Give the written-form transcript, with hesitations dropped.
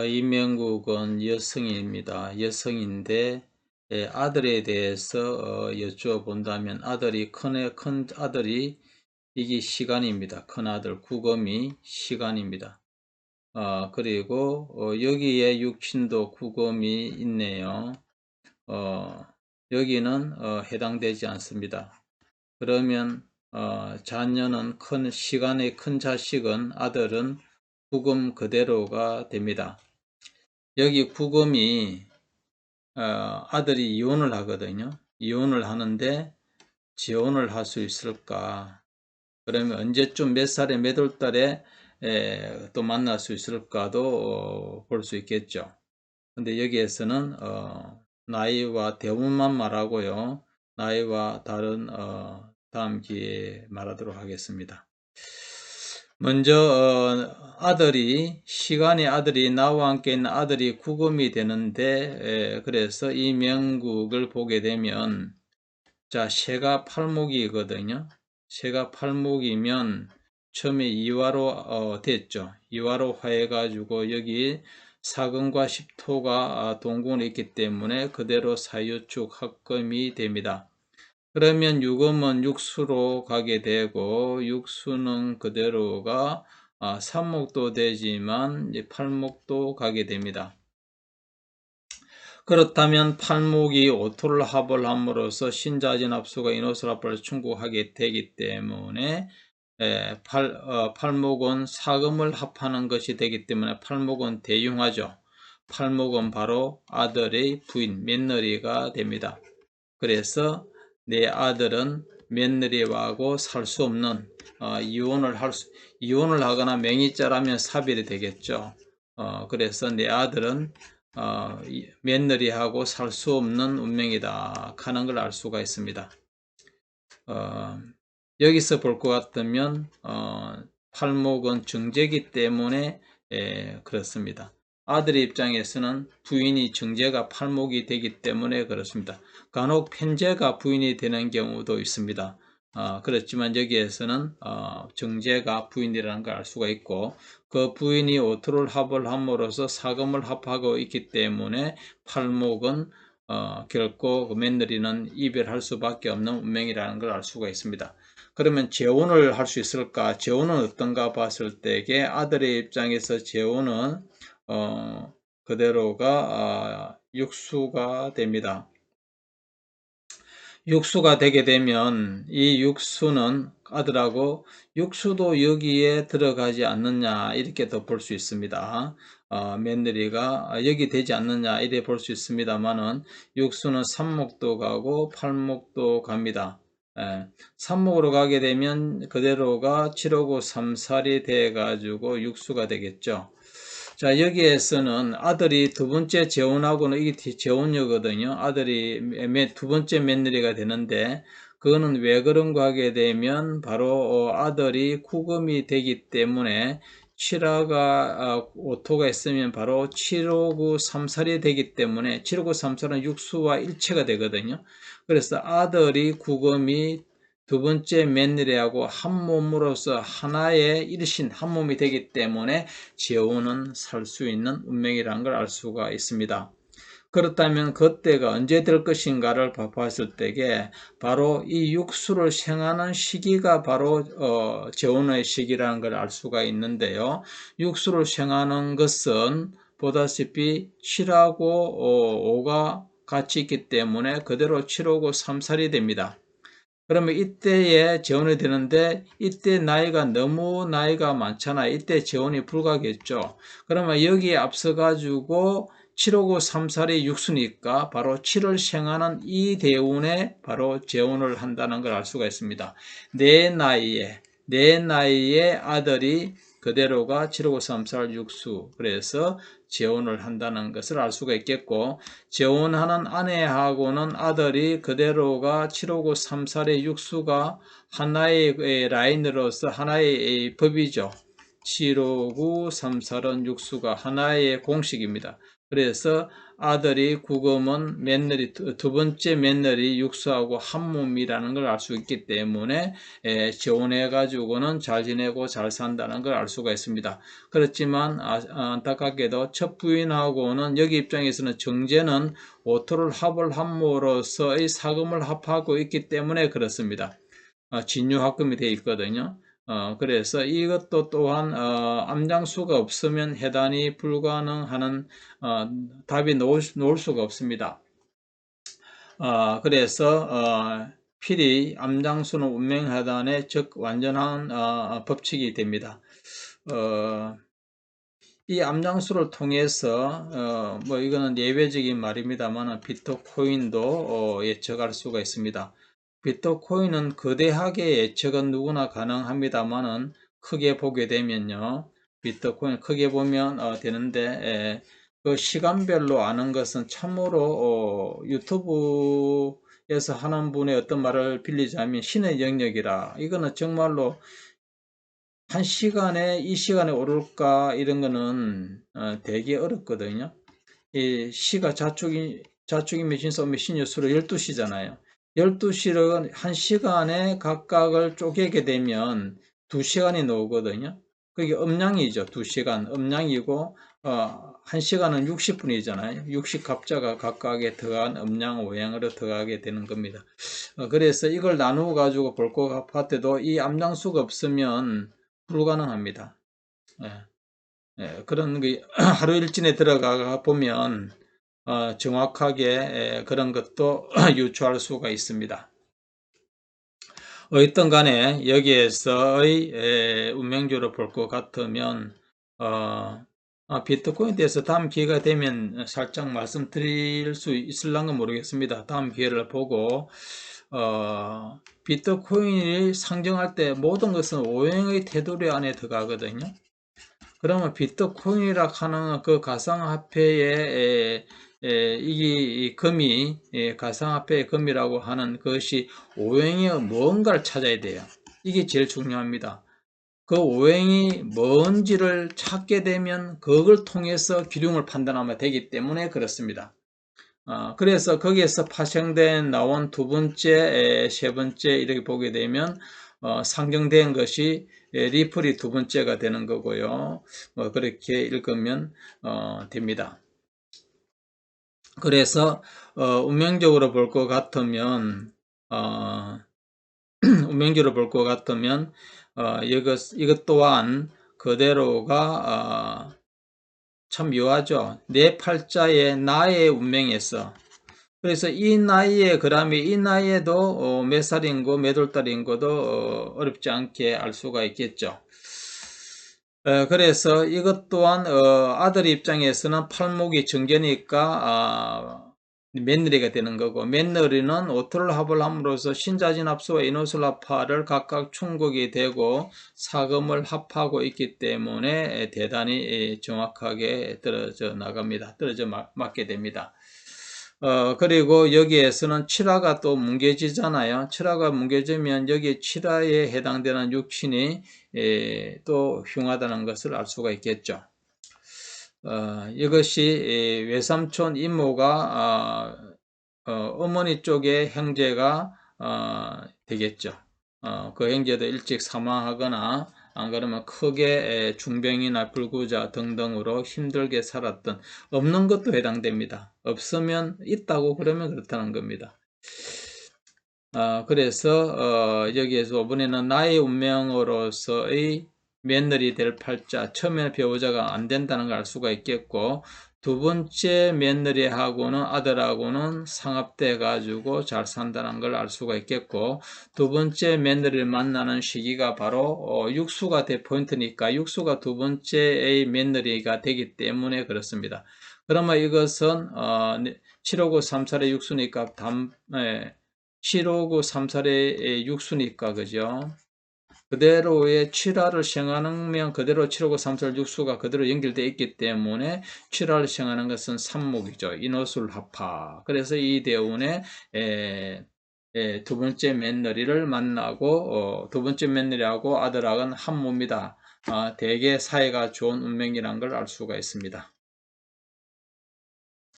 이명국은 여성입니다. 여성인데 아들에 대해서 여쭈어본다면 큰 아들이 이게 시간입니다. 큰 아들 구검이 시간입니다. 그리고 여기에 육신도 구검이 있네요. 여기는 해당되지 않습니다. 그러면 자녀는 시간의 큰 자식은 아들은 구금 그대로가 됩니다. 여기 구금이 아들이 이혼을 하거든요. 이혼을 하는데 재혼을 할 수 있을까? 그러면 언제쯤 몇 살에 몇 월 달에 또 만날 수 있을까도 볼 수 있겠죠. 근데 여기에서는 나이와 대운만 말하고요. 나이와 다른 다음 기회에 말하도록 하겠습니다. 먼저 아들이 나와 함께 있는 아들이 구금이 되는데 그래서 이 명국을 보게 되면 자 새가 팔목이거든요. 새가 팔목이면 처음에 이화로 됐죠. 이화로 화해 가지고 여기 사금과 십토가 동군에 있기 때문에 그대로 사유축 합금이 됩니다. 그러면 유금은 육수로 가게 되고 육수는 그대로가 삼목도 되지만 팔목도 가게 됩니다. 그렇다면 팔목이 오토를 합을 함으로써 신자진합수가 인호설합을 충족하게 되기 때문에 팔목은 사금을 합하는 것이 되기 때문에 팔목은 대흉하죠. 팔목은 바로 아들의 부인, 며느리가 됩니다. 그래서 내 아들은 며느리하고 살 수 없는 이혼을 하거나 명의자라면 사별이 되겠죠. 그래서 내 아들은 며느리하고 살 수 없는 운명이다 하는 걸 알 수가 있습니다. 여기서 볼 것 같으면 팔목은 정제이기 때문에 그렇습니다. 아들의 입장에서는 부인이 정제가 팔목이 되기 때문에 그렇습니다. 간혹 편제가 부인이 되는 경우도 있습니다. 그렇지만 여기에서는 정제가 부인이라는 걸 알 수가 있고 그 부인이 오토를 합을 함으로써 사금을 합하고 있기 때문에 팔목은 결코 그 며느리는 이별할 수밖에 없는 운명이라는 걸 알 수가 있습니다. 그러면 재혼을 할 수 있을까? 재혼은 어떤가 봤을 때에 아들의 입장에서 재혼은 그대로가 육수가 됩니다. 육수가 되게 되면 이 육수는 아들하고 육수도 여기에 들어가지 않느냐 이렇게 더 볼 수 있습니다. 며느리가 여기 되지 않느냐 이렇게 볼 수 있습니다만은 육수는 삼목도 가고 팔목도 갑니다. 삼목으로 가게 되면 그대로가 759 3살이 돼 가지고 육수가 되겠죠. 자, 여기에서는 아들이 두 번째 재혼하고는 이게 재혼녀거든요. 아들이 두 번째 며느리가 되는데 그거는 왜 그런가 하게 되면 바로 아들이 구금이 되기 때문에 칠화가 오토가 있으면 바로 759 3살이 되기 때문에 759 3살은 육수와 일체가 되거든요. 그래서 아들이 구금이 두 번째 며느리하고 한 몸으로서 하나의 일신 한 몸이 되기 때문에 재혼은 살 수 있는 운명이라는 걸 알 수가 있습니다. 그렇다면 그때가 언제 될 것인가를 봤을 때에 바로 이 육수를 생하는 시기가 바로 재혼의 시기라는 걸 알 수가 있는데요. 육수를 생하는 것은 보다시피 7하고 5가 같이 있기 때문에 그대로 7하고 3살이 됩니다. 그러면 이때에 재혼이 되는데 이때 너무 나이가 많잖아. 이때 재혼이 불가겠죠. 그러면 여기에 앞서 가지고 759 3살이 육수니까 바로 7을 생하는 이 대운에 바로 재혼을 한다는 걸 알 수가 있습니다. 내 나이에 아들이 그대로가 759 3살 육수. 그래서 재혼을 한다는 것을 알 수가 있겠고 재혼하는 아내하고는 아들이 그대로가 759 3살의 육수가 하나의 라인으로서 하나의 법이죠. 7, 5, 9, 3, 4는 육수가 하나의 공식입니다. 그래서 아들이 구금은 며느리 두 번째 며느리 육수하고 한 몸이라는 걸 알 수 있기 때문에 재혼해 가지고는 잘 지내고 잘 산다는 걸 알 수가 있습니다. 그렇지만 안타깝게도 첫 부인하고는 여기 입장에서는 정제는 오토를 합을 함으로써의 사금을 합하고 있기 때문에 그렇습니다. 진유합금이 되어 있거든요. 그래서 이것도 또한 암장수가 없으면 해단이 불가능하는 답이 놓을 수가 없습니다. 그래서 필히 암장수는 운명해단의 즉 완전한 법칙이 됩니다. 이 암장수를 통해서 뭐 이거는 예외적인 말입니다만 비트코인도 예측할 수가 있습니다. 비트코인은 거대하게 예측은 누구나 가능합니다만은 크게 보게 되면요, 비트코인 크게 보면 되는데 그 시간별로 아는 것은 참으로 유튜브에서 하는 분의 어떤 말을 빌리자면 신의 영역이라. 이거는 정말로 한 시간에 이 시간에 오를까 이런 거는 되게 어렵거든요. 이 시가 자축이면 진수면 신유수로 12시잖아요. 12시를 한 시간에 각각을 쪼개게 되면 2시간이 나오거든요. 그게 음량이죠. 2시간 음량이고 한 시간은 60분이잖아요. 60갑자가 각각에 더한 음량 오행으로 더하게 되는 겁니다. 그래서 이걸 나누어 가지고 볼 것 같아도 이 암장수가 없으면 불가능합니다. 예, 그런 게 하루 일진에 들어가 보면 정확하게 그런 것도 유추할 수가 있습니다. 어쨌든 간에 여기에서의 운명주로 볼 것 같으면 비트코인에 대해서 다음 기회가 되면 살짝 말씀드릴 수 있을랑가 모르겠습니다. 다음 기회를 보고 비트코인이 상정할 때 모든 것은 오행의 테두리 안에 들어가거든요. 그러면 비트코인이라 하는 그 가상화폐의 이 금이 가상화폐의 금이라고 하는 것이 오행의 뭔가를 찾아야 돼요. 이게 제일 중요합니다. 그 오행이 뭔지를 찾게 되면 그걸 통해서 기lum을 판단하면 되기 때문에 그렇습니다. 그래서 거기에서 파생된 나온 두 번째, 세 번째 이렇게 보게 되면 상정된 것이 리플이 두 번째가 되는 거고요. 그렇게 읽으면 됩니다. 그래서 운명적으로 볼 것 같으면 운명적으로 볼 것 같으면 이것 또한 그대로가 참 묘하죠. 내 팔자에 나의 운명에서 그래서 이 나이에 그다음에 이 나이에도 몇 살인 거, 몇 월달인 거도 어렵지 않게 알 수가 있겠죠. 그래서 이것 또한 아들 입장에서는 팔목이 정제니까 며느리가 되는 거고 며느리는 오토를 합을 함으로써 신자진합수와 인호술합파를 각각 충곡이 되고 사금을 합하고 있기 때문에 대단히 정확하게 떨어져 나갑니다. 떨어져 맞게 됩니다. 그리고 여기에서는 칠화가 또 뭉개지잖아요. 칠화가 뭉개지면 여기 칠화에 해당되는 육신이 또 흉하다는 것을 알 수가 있겠죠. 이것이 외삼촌 이모가 어머니 쪽의 형제가 되겠죠. 그 형제도 일찍 사망하거나 안 그러면 크게 중병이나 불구자 등등으로 힘들게 살았던 없는 것도 해당됩니다. 없으면 있다고 그러면 그렇다는 겁니다. 그래서 여기에서 이번에는 나의 운명으로서의 며느리 될 팔자, 처음에 배우자가 안 된다는 걸 알 수가 있겠고 두 번째 며느리하고는 아들하고는 상합돼 가지고 잘 산다는 걸 알 수가 있겠고 두 번째 며느리를 만나는 시기가 바로 육수가 될 포인트니까 육수가 두 번째의 며느리가 되기 때문에 그렇습니다. 그러면 이것은 75934의 육수니까 75934의 육수니까 그죠? 그대로의 7화를 시행하면 그대로 75934 육수가 그대로 연결되어 있기 때문에 7화를 시행하는 것은 삼목이죠. 인호술 합파. 그래서 이 대운에 두 번째 며느리를 만나고 두 번째 며느리하고 아들하고는 한 몸이다. 되게 사이가 좋은 운명이란 걸 알 수가 있습니다.